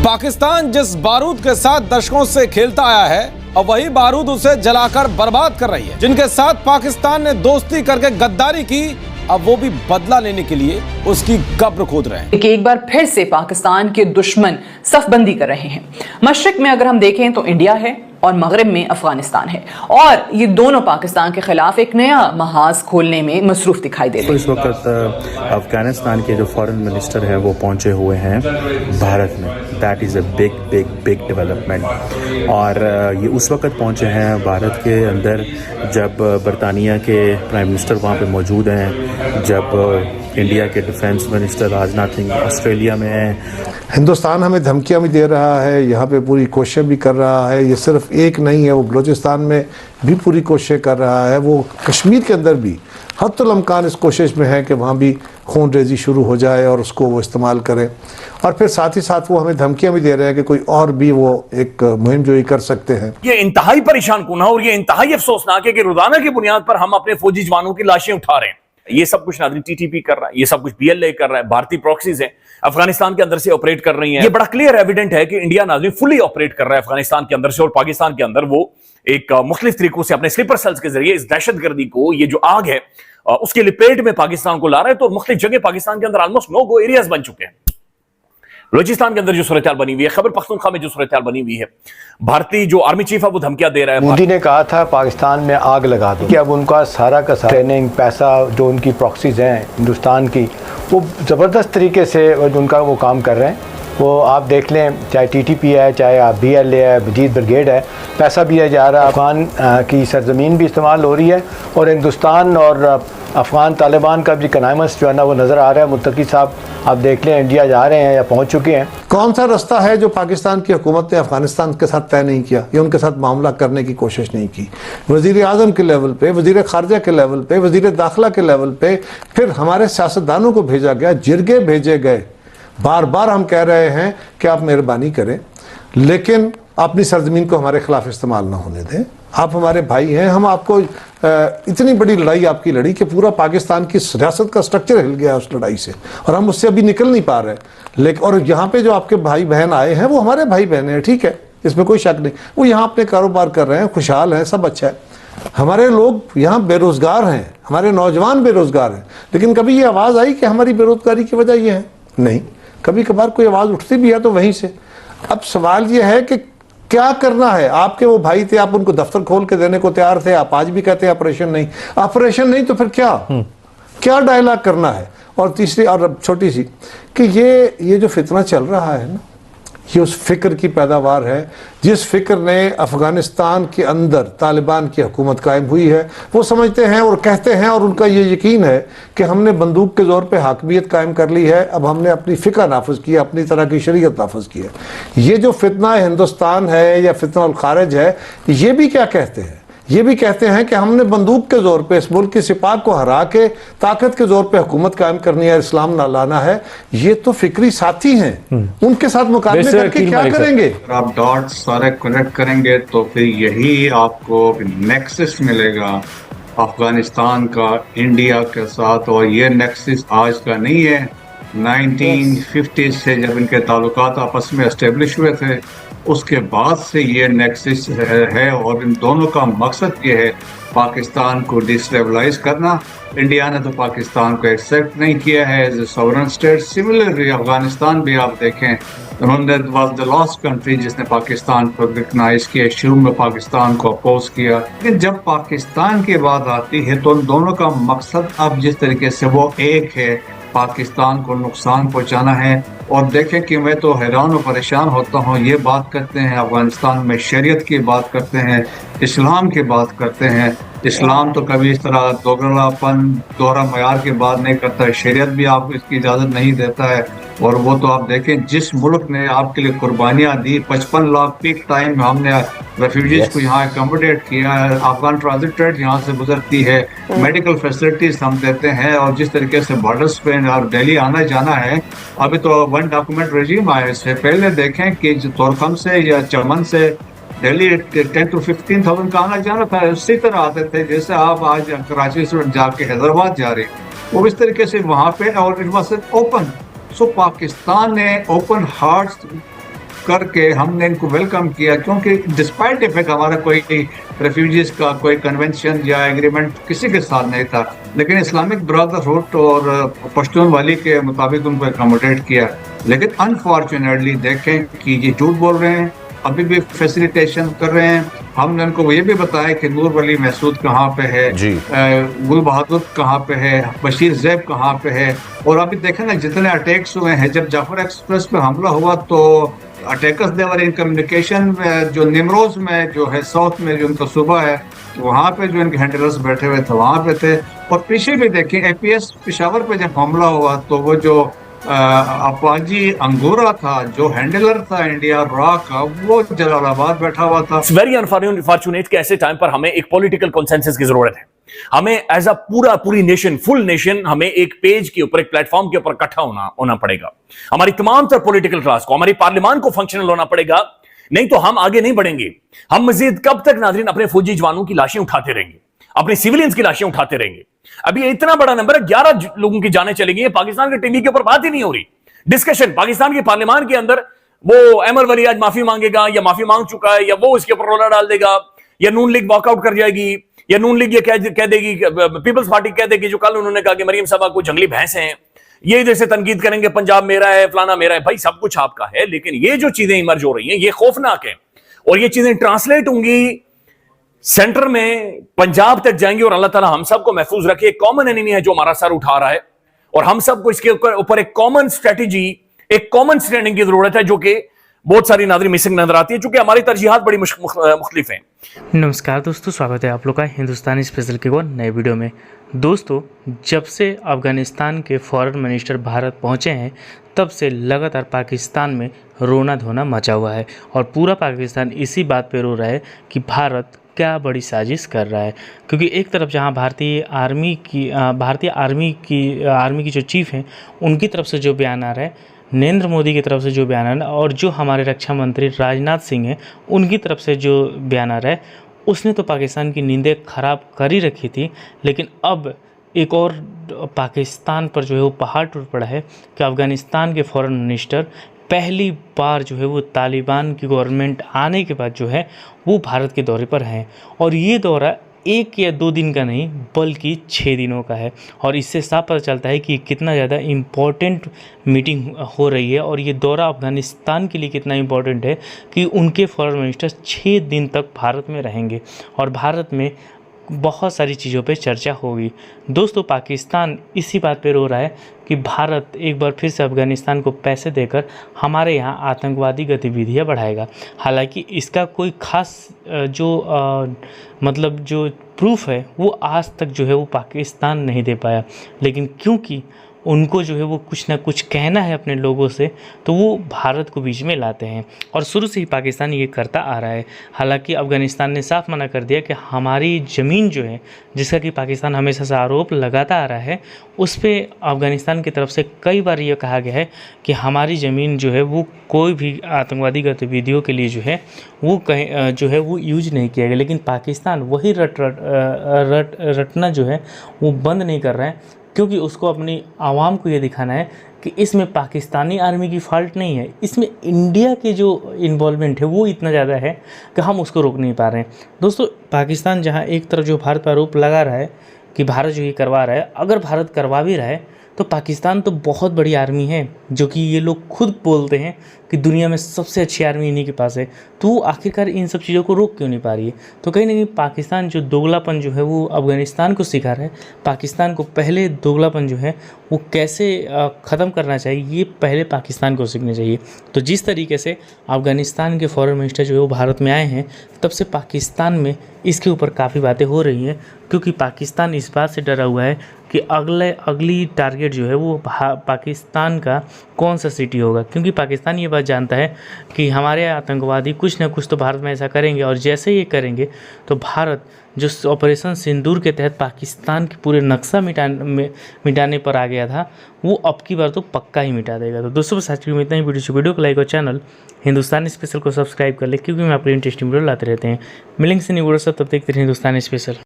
पाकिस्तान जिस बारूद के साथ दशकों से खेलता आया है, अब वही बारूद उसे जलाकर बर्बाद कर रही है। जिनके साथ पाकिस्तान ने दोस्ती करके गद्दारी की, अब वो भी बदला लेने के लिए उसकी कब्र खोद रहे हैं। एक बार फिर से पाकिस्तान के दुश्मन सफबंदी कर रहे हैं। मशरिक में अगर हम देखें तो इंडिया है और मगरिब में अफगानिस्तान है, और ये दोनों पाकिस्तान के खिलाफ एक नया महाज खोलने में मसरूफ दिखाई देते हैं। इस वक्त अफगानिस्तान के जो फॉरेन मिनिस्टर है वो पहुंचे हुए हैं भारत में। That is a big big big development. और ये उस वक्त पहुंचे हैं भारत के अंदर जब बरतानिया के प्राइम मिनिस्टर वहाँ पे मौजूद हैं, जब इंडिया के defence minister Rajnath Singh Australia में हैं। हिंदुस्तान हमें धमकियां भी दे रहा है, यहाँ पे पूरी कोशिशें भी कर रहा है। ये सिर्फ एक नहीं है, वो बलूचिस्तान में भी पूरी कोशिशें कर रहा है, वो कश्मीर के अंदर भी हत्तुल इम्कान इस कोशिश में है कि वहाँ भी खून रेजी शुरू हो जाए और उसको वो इस्तेमाल करें। और फिर साथ ही साथ वो हमें धमकियां भी दे रहे हैं कि कोई और भी वो एक मुहिम जो ही कर सकते हैं। ये इंतहाई परेशान कुन है और ये इंतहाई अफसोसनाक है कि रोजाना की बुनियाद पर हम अपने फौजी जवानों की लाशें उठा रहे हैं। ये सब कुछ नाज़रीन टीटीपी कर रहा है, ये सब कुछ बीएलए कर रहा है, भारतीय प्रॉक्सीज हैं अफगानिस्तान के अंदर से ऑपरेट कर रही हैं। ये बड़ा क्लियर एविडेंट है कि इंडिया नाज़रीन फुली ऑपरेट कर रहा है अफगानिस्तान के अंदर से, और पाकिस्तान के अंदर वो एक मुख्तलिफ तरीकों से अपने स्लीपर सेल्स के जरिए इस दहशतगर्दी को, ये जो आग है उसके लिपेट में पाकिस्तान को ला रहा है। तो मुख्तलिफ जगह पाकिस्तान के अंदर ऑलमोस्ट नो गो एरियाज बन चुके हैं। बलूचिस्तान के अंदर जो सूरत बनी हुई है, खैबर पख्तूनख्वा में जो सूरत बनी हुई है, भारतीय जो आर्मी चीफ है वो धमकियां दे रहा है। मोदी ने कहा था पाकिस्तान में आग लगा दो, कि अब उनका सारा का सारा ट्रेनिंग पैसा जो उनकी प्रॉक्सीज हैं हिंदुस्तान की, वो ज़बरदस्त तरीके से उनका वो काम कर रहे हैं। वो आप देख लें, चाहे टीटीपी है, चाहे आप बीएलए है, मजीद ब्रिगेड है, पैसा भी है जा रहा है, अफगान की सरजमीन भी इस्तेमाल हो रही है, और हिंदुस्तान और अफगान तालिबान का भी कनाइमस जो है ना वो नज़र आ रहा है। मुत्तकी साहब आप देख लें, इंडिया जा रहे हैं या पहुंच चुके हैं। कौन सा रास्ता है जो पाकिस्तान की हुकूमत ने अफगानिस्तान के साथ तय नहीं किया या उनके साथ मामला करने की कोशिश नहीं की? वजीर आजम के लेवल पे, वजीर खारजा के लेवल पे, वजीर दाखिला के लेवल पे, फिर हमारे सियासतदानों को भेजा गया, जिरगे भेजे गए। बार बार हम कह रहे हैं कि आप मेहरबानी करें, लेकिन अपनी सरजमीन को हमारे खिलाफ इस्तेमाल ना होने दें। आप हमारे भाई हैं, हम आपको इतनी बड़ी लड़ाई आपकी लड़ी कि पूरा पाकिस्तान की रियासत का स्ट्रक्चर हिल गया उस लड़ाई से, और हम उससे अभी निकल नहीं पा रहे। लेकिन और यहाँ पे जो आपके भाई बहन आए हैं वो हमारे भाई बहन हैं, ठीक है, इसमें कोई शक नहीं। वो यहाँ अपने कारोबार कर रहे हैं, खुशहाल हैं, सब अच्छा है। हमारे लोग यहाँ बेरोजगार हैं, हमारे नौजवान बेरोजगार हैं, लेकिन कभी ये आवाज़ आई कि हमारी बेरोजगारी की वजह ये है? नहीं। कभी कभार कोई आवाज़ उठती भी है तो वहीं से। अब सवाल ये है कि क्या करना है? आपके वो भाई थे, आप उनको दफ्तर खोल के देने को तैयार थे, आप आज भी कहते हैं ऑपरेशन नहीं। ऑपरेशन नहीं तो फिर क्या डायलॉग करना है? और तीसरी और छोटी सी कि ये जो फितना चल रहा है ना, ये उस फिक्र की पैदावार है जिस फिक्र ने अफगानिस्तान के अंदर तालिबान की हुकूमत कायम हुई है। वो समझते हैं और कहते हैं, और उनका ये यकीन है कि हमने बंदूक के ज़ोर पे हाकमियत कायम कर ली है, अब हमने अपनी फ़िक्र नाफिज की है, अपनी तरह की शरीयत नाफिज की है। ये जो फितना हिंदुस्तान है या फितना उल खारिज है, ये भी क्या कहते हैं? ये भी कहते हैं कि हमने बंदूक के जोर पे इस मुल्क की सिपाह को हरा के ताकत के जोर पे हुकूमत कायम करनी है, इस्लाम ना लाना है। ये तो फिक्री साथी हैं, उनके साथ मुकाबले करके क्या करेंगे? आप डॉट्स सारे कनेक्ट करेंगे तो फिर यही आपको नेक्सस मिलेगा अफगानिस्तान का इंडिया के साथ। और ये नेक्सस आज का नहीं है, 1950 से जब इनके ताल्लुकात आपस में एस्टेब्लिश हुए थे उसके बाद से ये नेक्सस है, और इन दोनों का मकसद ये है पाकिस्तान को डिस्टेबलाइज करना। इंडिया ने तो पाकिस्तान को एक्सेप्ट नहीं किया है as a sovereign state. Similarly Afghanistan भी आप देखें, उन्होंने वाज द लास्ट कंट्री जिसने पाकिस्तान को रिकग्नाइज किया, शुरू में पाकिस्तान को अपोज किया। लेकिन जब पाकिस्तान की बात आती है तो उन दोनों का मकसद अब जिस तरीके से वो एक है, पाकिस्तान को नुकसान पहुंचाना है। और देखें कि मैं तो हैरान और परेशान होता हूँ, ये बात करते हैं अफगानिस्तान में शरीयत की बात करते हैं, इस्लाम की बात करते हैं। इस्लाम तो कभी इस तरह दोगलापन, दोहरा मयार की बात नहीं करता है, शरीयत भी आपको इसकी इजाज़त नहीं देता है। और वो तो आप देखें जिस मुल्क ने आपके लिए कुर्बानियाँ दी, 55 लाख पीक टाइम में हमने रेफ्यूजीज को यहाँ अकोमोडेट किया है, अफगान ट्रांजिट ट्रेन यहाँ से गुजरती है, मेडिकल फैसिलिटीज हम देते हैं, और जिस तरीके से बॉर्डर्स पे और दिल्ली आना जाना है, अभी तो 1 डॉक्यूमेंट रेजिम आया। इससे पहले देखें कि जो तोरखम से या चमन से दिल्ली 10 to 15,000 का आना जाना था, उसी तरह आते थे जैसे आप आज कराची से जाके हैदराबाद जा रहे, वो इस तरीके से वहाँ पे। और इट वाज ओपन। सो पाकिस्तान ने ओपन हार्ट करके हमने इनको वेलकम किया, क्योंकि डिस्पाइट इफेक्ट हमारा कोई रेफ्यूजीज का कोई कन्वेंशन या एग्रीमेंट किसी के साथ नहीं था, लेकिन इस्लामिक ब्रदरहुड और पश्तून वाली के मुताबिक उनको अकोमोडेट किया। लेकिन अनफॉर्चुनेटली देखें कि ये झूठ बोल रहे हैं, अभी भी फैसिलिटेशन कर रहे हैं। हमने उनको ये भी बताया कि नूर वली महसूद कहाँ पे है, गुल बहादुर कहाँ पे है, बशीर जैब कहाँ पे है। और अभी देखें ना जितने अटैक्स हुए हैं, जब जाफर एक्सप्रेस पे हमला हुआ तो अटैकर्स देवर इन कम्युनिकेशन जो निमरोज में जो है साउथ में जो उनका सूबा है, वहाँ पे जो इनके हैंडलर्स बैठे हुए थे वहाँ पे थे। और पीछे भी देखें APS पेशावर पे जब हमला हुआ तो वो जो अपाजी अंगूरा था जो हैंडलर था इंडिया रॉ का, वो जलालाबाद बैठा हुआ था। वेरी अनफॉर्चुनेट कि ऐसे टाइम पर हमें एक पॉलिटिकल कंसेंसस की जरूरत है। हमें एज अ पूरी नेशन, फुल नेशन, हमें एक पेज के ऊपर, एक प्लेटफॉर्म के ऊपर इकट्ठा होना पड़ेगा। हमारी तमाम तर पॉलिटिकल क्लास को, हमारी पार्लियामान को फंक्शनल होना पड़ेगा, नहीं तो हम आगे नहीं बढ़ेंगे। हम मजीद कब तक नाज़रीन अपने फौजी जवानों की लाशें उठाते रहेंगे, अपने सिविलियंस की लाशें उठाते रहेंगे। अभी इतना बड़ा नंबर है, 11 लोगों की जानें चली गई। पाकिस्तान के टीवी के ऊपर बात ही नहीं हो रही, डिस्कशन पाकिस्तान की पार्लियामान के अंदर वो अहमद वली आज माफी मांगेगा या माफी मांग चुका है, या वो इसके ऊपर रोला डाल देगा, या नून लीग वॉकआउट कर जाएगी, या नून लीग ये कह देगी, पीपल्स पार्टी कह देगी जो कल उन्होंने कहा कि मरियम साहबा को जंगली भैंस हैं, ये जैसे तनकीद करेंगे पंजाब मेरा है, फलाना मेरा है। भाई सब कुछ आपका है, लेकिन ये जो चीजें इमर्ज हो रही हैं ये खौफनाक है, और ये चीजें ट्रांसलेट होंगी सेंटर में, पंजाब तक जाएंगे। और अल्लाह ताला हम सबको महफूज रखे। एक कॉमन एनिमी है जो हमारा सर उठा रहा है, और हम सबको इसके ऊपर एक कॉमन स्ट्रेटेजी, एक कॉमन स्टैंडिंग की जरूरत है, जो कि बहुत सारी नाज़रीन मिसिंग नजर आती है, चूंकि हमारी तरजीहात बड़ी मुख्तलिफ हैं। नमस्कार दोस्तों, स्वागत है आप लोग का हिंदुस्तानी स्पेशल के नए वीडियो में। दोस्तों, जब से अफगानिस्तान के फॉरेन मिनिस्टर भारत पहुंचे हैं, तब से लगातार पाकिस्तान में रोना धोना मचा हुआ है, और पूरा पाकिस्तान इसी बात पे रो रहा है कि भारत क्या बड़ी साजिश कर रहा है। क्योंकि एक तरफ जहां भारतीय आर्मी की जो चीफ हैं, उनकी तरफ से जो बयान आ रहा है, नरेंद्र मोदी की तरफ से जो बयान आ रहा है, और जो हमारे रक्षा मंत्री राजनाथ सिंह हैं उनकी तरफ से जो बयान आ रहा है, उसने तो पाकिस्तान की नींदें खराब कर ही रखी थी। लेकिन अब एक और पाकिस्तान पर जो है वो पहाड़ टूट पड़ा है कि अफ़गानिस्तान के फॉरेन मिनिस्टर पहली बार जो है वो तालिबान की गवर्नमेंट आने के बाद जो है वो भारत के दौरे पर हैं, और ये दौरा 1 या 2 दिन का नहीं बल्कि 6 दिनों का है। और इससे साफ पता चलता है कि कितना ज़्यादा इम्पोर्टेंट मीटिंग हो रही है, और ये दौरा अफ़गानिस्तान के लिए कितना इम्पोर्टेंट है कि उनके फॉरेन मिनिस्टर 6 दिन तक भारत में रहेंगे, और भारत में बहुत सारी चीज़ों पे चर्चा होगी। दोस्तों, पाकिस्तान इसी बात पे रो रहा है कि भारत एक बार फिर से अफ़गानिस्तान को पैसे देकर हमारे यहाँ आतंकवादी गतिविधियाँ बढ़ाएगा। हालांकि इसका कोई ख़ास जो प्रूफ है वो आज तक जो है वो पाकिस्तान नहीं दे पाया, लेकिन क्योंकि उनको जो है वो कुछ ना कुछ कहना है अपने लोगों से, तो वो भारत को बीच में लाते हैं, और शुरू से ही पाकिस्तान ये करता आ रहा है। हालांकि अफ़गानिस्तान ने साफ मना कर दिया कि हमारी ज़मीन जो है, जिसका कि पाकिस्तान हमेशा से आरोप लगाता आ रहा है, उस पर अफ़गानिस्तान की तरफ से कई बार ये कहा गया है कि हमारी ज़मीन जो है वो कोई भी आतंकवादी गतिविधियों के लिए जो है वो यूज नहीं किया गया। लेकिन पाकिस्तान वही रटना जो है वो बंद नहीं कर रहा है, क्योंकि उसको अपनी आवाम को ये दिखाना है कि इसमें पाकिस्तानी आर्मी की फ़ॉल्ट नहीं है, इसमें इंडिया के जो इन्वॉल्वमेंट है वो इतना ज़्यादा है कि हम उसको रोक नहीं पा रहे हैं। दोस्तों, पाकिस्तान जहां एक तरफ जो भारत पर आरोप लगा रहा है कि भारत जो ये करवा रहा है, अगर भारत करवा भी रहा है तो पाकिस्तान तो बहुत बड़ी आर्मी है, जो कि ये लोग खुद बोलते हैं कि दुनिया में सबसे अच्छी आर्मी इन्हीं के पास है, तो वो आखिरकार इन सब चीज़ों को रोक क्यों नहीं पा रही है। तो कहीं ना कहीं पाकिस्तान जो दोगलापन जो है वो अफ़गानिस्तान को सिखा रहा है। पाकिस्तान को पहले दोगलापन जो है वो कैसे ख़त्म करना चाहिए, ये पहले पाकिस्तान को सीखना चाहिए। तो जिस तरीके से अफ़गानिस्तान के फॉरेन मिनिस्टर जो है वो भारत में आए हैं, तब से पाकिस्तान में इसके ऊपर काफ़ी बातें हो रही हैं, क्योंकि पाकिस्तान इस बात से डरा हुआ है कि अगली टारगेट जो है वो पाकिस्तान का कौन सा सिटी होगा, क्योंकि पाकिस्तान ये बात जानता है कि हमारे आतंकवादी कुछ ना कुछ तो भारत में ऐसा करेंगे, और जैसे ये करेंगे तो भारत जो ऑपरेशन सिंदूर के तहत पाकिस्तान के पूरे नक्शा मिटाने पर आ गया था, वो अब की बार तो पक्का ही मिटा देगा। तो दोस्तों, बस आज की इतना ही। वीडियो को लाइक और चैनल हिंदुस्तानी स्पेशल को सब्सक्राइब कर ले, क्योंकि मैं अपनी इंटरेस्टिंग वीडियो लाते रहते हैं। मिलेंगे से न्यू वीडियो, तब देखते रहिए हिंदुस्तानी स्पेशल।